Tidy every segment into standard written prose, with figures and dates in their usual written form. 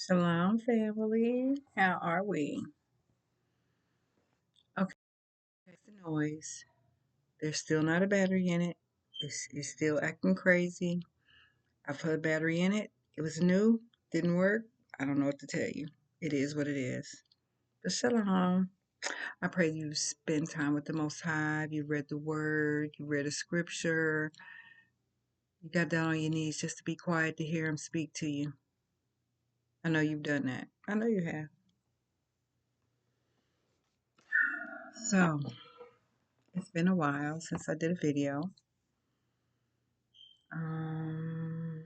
Shalom, family. How are we? Okay, that's the noise. There's still not a battery in it. It's still acting crazy. I put a battery in it. It was new. Didn't work. I don't know what to tell you. It is what it is. But shalom. I pray you spend time with the Most High. You read the Word. You read a scripture. You got down on your knees just to be quiet to hear Him speak to you. I know you've done that. I know you have. So, it's been a while since I did a video. Um,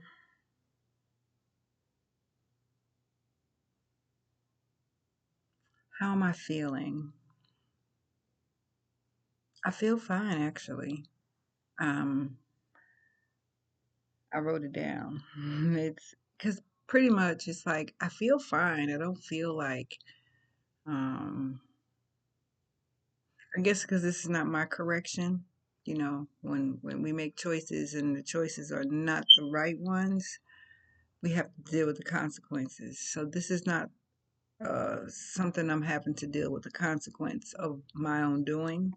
how am I feeling? I feel fine, actually. Um, I wrote it down. It's because pretty much it's like I feel fine. I don't feel like, um, I guess because this is not my correction. When we make choices and the choices are not the right ones, we have to deal with the consequences. So this is not something I'm having to deal with the consequence of my own doing.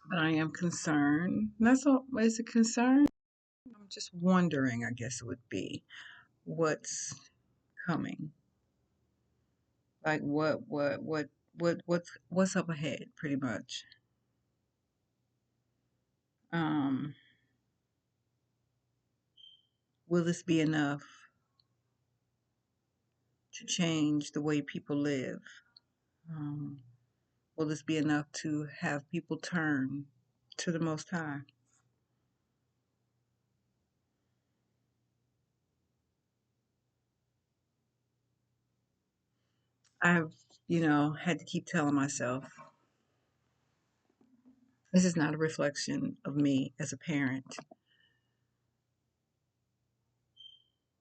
But I am concerned. That's all. Is it concern? I'm just wondering, I guess it would be, what's coming. Like what's up ahead, pretty much. Um, will this be enough to change the way people live? Um, will this be enough to have people turn to the Most High? I've, had to keep telling myself this is not a reflection of me as a parent.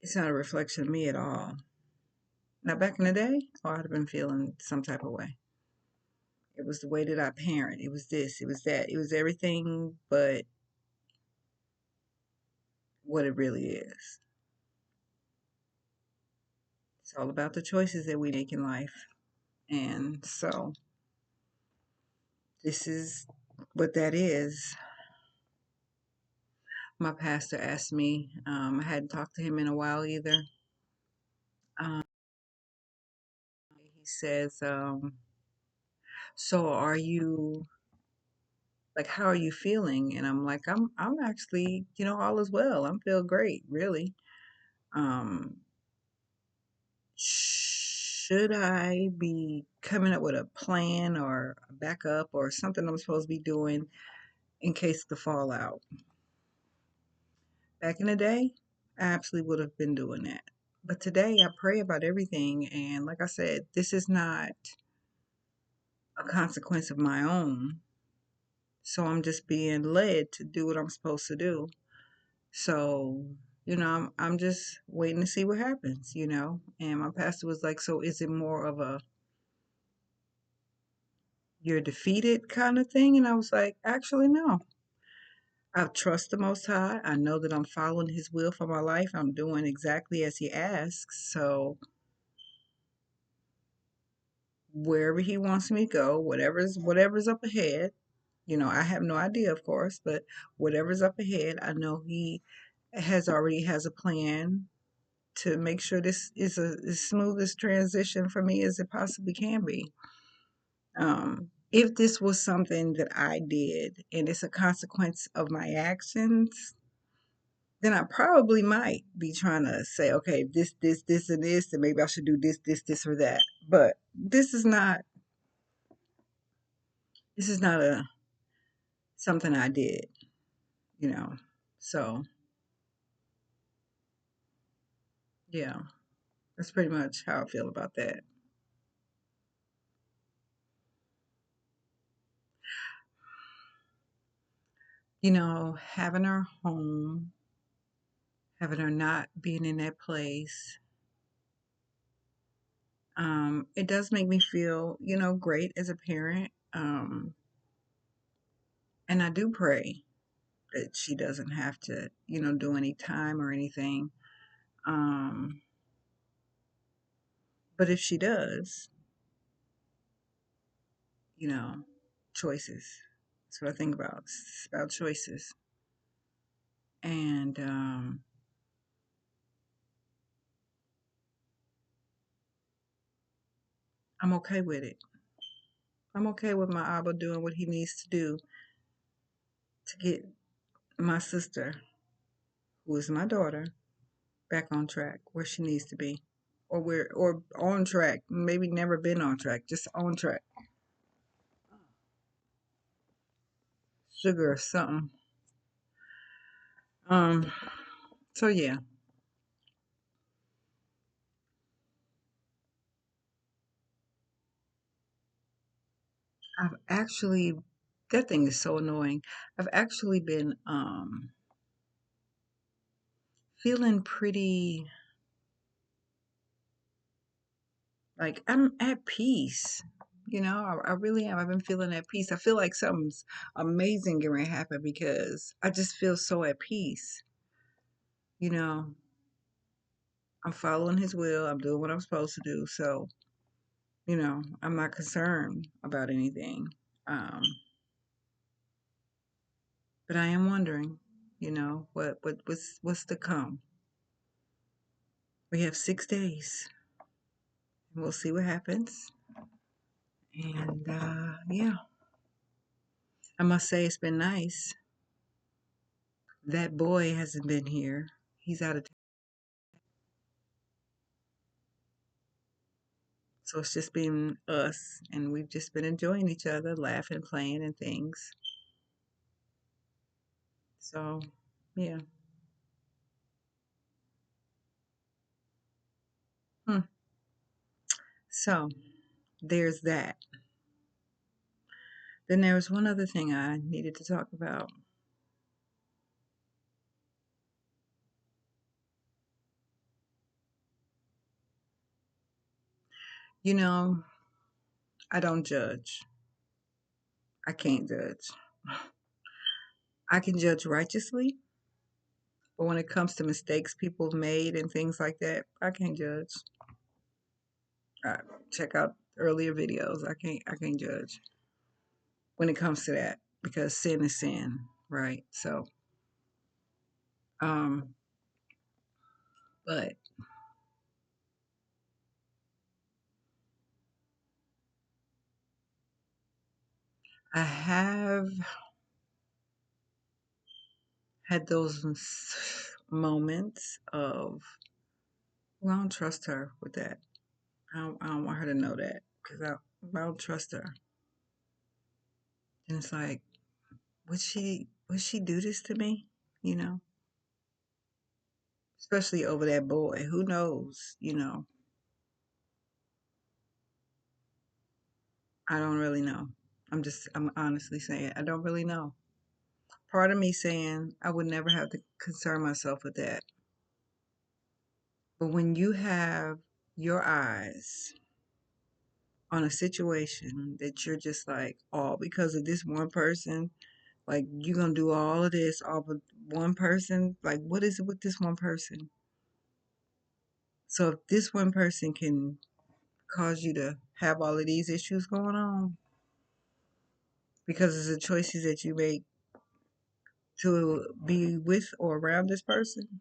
It's not a reflection of me at all. Now, back in the day, I'd have been feeling some type of way. It was the way that I parent. It was this, it was that. It was everything but what it really is. It's all about the choices that we make in life. And so this is what that is. My pastor asked me, I hadn't talked to him in a while either. Um, he says, so are you, like, how are you feeling? And I'm like, I'm actually, all is well. I'm feel great, really. Um, should I be coming up with a plan or a backup or something I'm supposed to be doing in case of the fallout? Back in the day, I absolutely would have been doing that. But today I pray about everything. And like I said, this is not a consequence of my own. So I'm just being led to do what I'm supposed to do. So, I'm just waiting to see what happens. And my pastor was like, so is it more of a you're defeated kind of thing? And I was like, actually, no. I trust the Most High. I know that I'm following His will for my life. I'm doing exactly as He asks. So wherever He wants me to go, whatever's up ahead, I have no idea, of course, but whatever's up ahead, I know He already has a plan to make sure this is as smooth as transition for me as it possibly can be. If this was something that I did and it's a consequence of my actions, then I probably might be trying to say, okay, this, and this, and maybe I should do this, or that. But this is not a something I did, you know. So yeah, that's pretty much how I feel about that. Having her home, having her not being in that place, it does make me feel, great as a parent. And I do pray that she doesn't have to, do any time or anything. Um, But if she does, you know, choices. That's what I think about. It's about choices. And I'm okay with it. I'm okay with my Abba doing what he needs to do to get my sister, who is my daughter, back on track where she needs to be. Or on track. Maybe never been on track, just on track. Sugar or something. Um, so yeah. I've actually that thing is so annoying. I've actually been feeling pretty like I'm at peace. I really am. I've been feeling at peace. I feel like something's amazing going to happen because I just feel so at peace. You know, I'm following his will. I'm doing what I'm supposed to do. So, I'm not concerned about anything. Um, but I am wondering, what's to come. We have 6 days. And we'll see what happens. And yeah, I must say it's been nice. That boy hasn't been here. He's out of town. So it's just been us, and we've just been enjoying each other, laughing, playing, and things. So, yeah. Hmm. So, there's that. Then there was one other thing I needed to talk about. You know, I don't judge. I can't judge. I can judge righteously, but when it comes to mistakes people have made and things like that, I can't judge. I check out earlier videos. I can't judge when it comes to that because sin is sin, right? So, um, but I have had those moments of, well, I don't trust her with that. I don't want her to know that because I don't trust her. And it's like, would she do this to me? You know, especially over that boy. Who knows? I don't really know. I'm honestly saying, I don't really know. Part of me saying I would never have to concern myself with that. But when you have your eyes on a situation that you're just like, all because of this one person, like you're gonna do all of this all but one person, like what is it with this one person? So if this one person can cause you to have all of these issues going on because of the choices that you make to be with or around this person,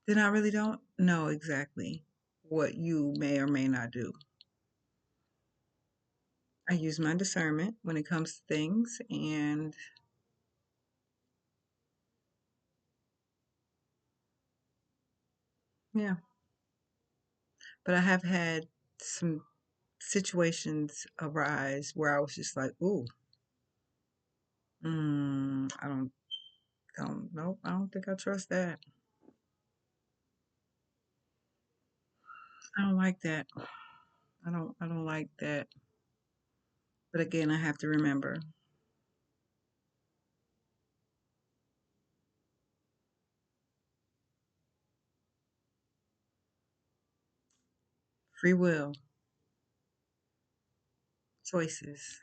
then I really don't know exactly what you may or may not do. I use my discernment when it comes to things, and yeah, but I have had some situations arise where I was just like, ooh, I don't know. I don't think I trust that. I don't like that. I don't like that. But again, I have to remember free will, choices,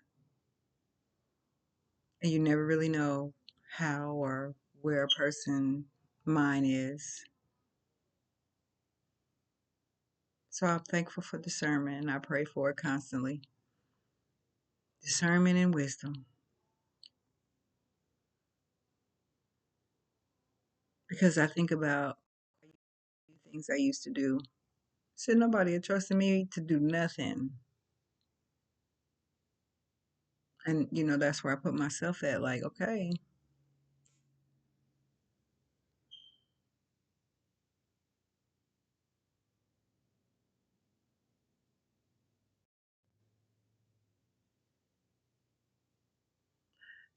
and you never really know how or where a person mind is. So I'm thankful for discernment and I pray for it constantly. Discernment and wisdom. Because I think about things I used to do. Said nobody had trusted me to do nothing. And, that's where I put myself at. Like, okay,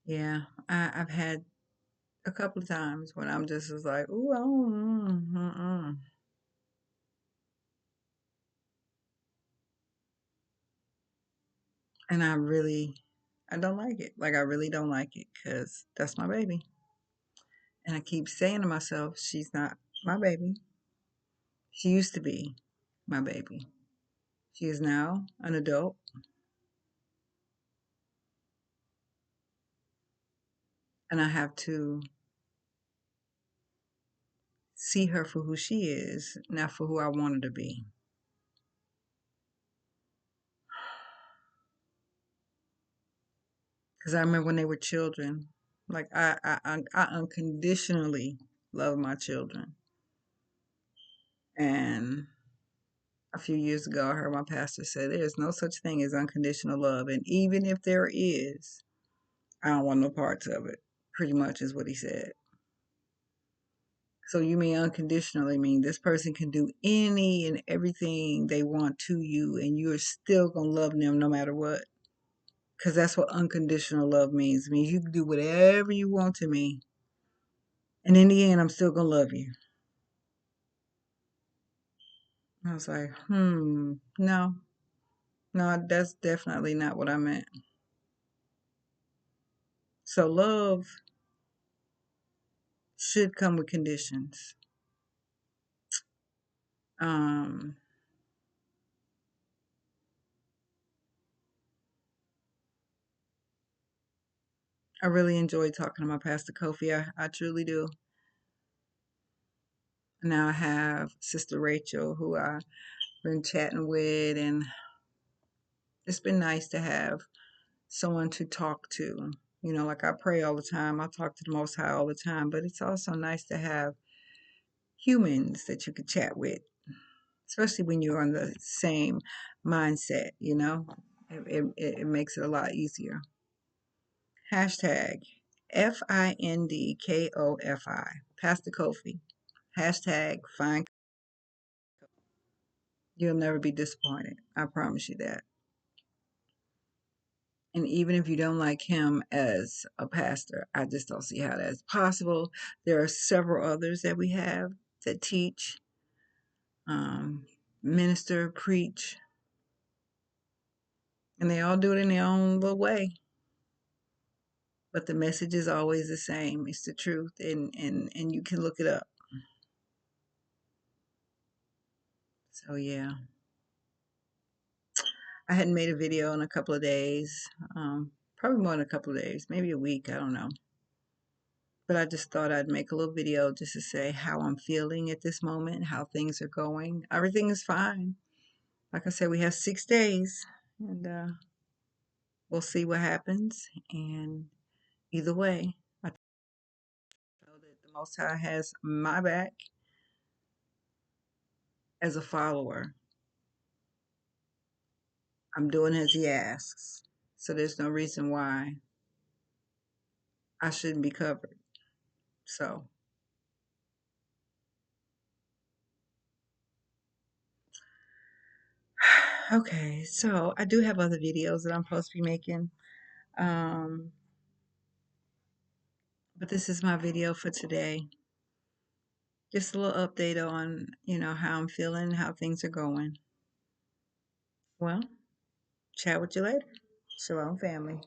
yeah, I've had a couple of times when I'm just was like, ooh, oh, and I don't like it. Like, I really don't like it because that's my baby. And I keep saying to myself, she's not my baby. She used to be my baby. She is now an adult, and I have to see her for who she is, not for who I want her to be. Because I remember when they were children, like I unconditionally love my children. And a few years ago, I heard my pastor say, "There's no such thing as unconditional love, and even if there is, I don't want no parts of it." Pretty much is what he said. So you mean unconditionally mean this person can do any and everything they want to you, and you're still gonna love them no matter what? Because that's what unconditional love means. It means you can do whatever you want to me, and in the end, I'm still gonna love you. I was like, no, no, that's definitely not what I meant. So love should come with conditions. Um, I really enjoyed talking to my pastor Kofi. I truly do. Now I have Sister Rachel, who I've been chatting with, and it's been nice to have someone to talk to. Like I pray all the time, I talk to the Most High all the time, but it's also nice to have humans that you could chat with, especially when you're on the same mindset. It makes it a lot easier. Hashtag FINDKOFI. Pastor Kofi. Hashtag find. You'll never be disappointed. I promise you that. And even if you don't like him as a pastor, I just don't see how that's possible. There are several others that we have that teach, um, minister, preach, and they all do it in their own little way. But the message is always the same. It's the truth, and you can look it up. So yeah, I hadn't made a video in a couple of days, probably more than a couple of days, maybe a week. I don't know. But I just thought I'd make a little video just to say how I'm feeling at this moment, how things are going. Everything is fine. Like I said, we have 6 days, and we'll see what happens. And either way, I know that the Most High has my back as a follower. I'm doing as He asks. So there's no reason why I shouldn't be covered. So, okay. So I do have other videos that I'm supposed to be making. Um, but this is my video for today. Just a little update on, how I'm feeling, how things are going. Well, chat with you later. Shalom, family.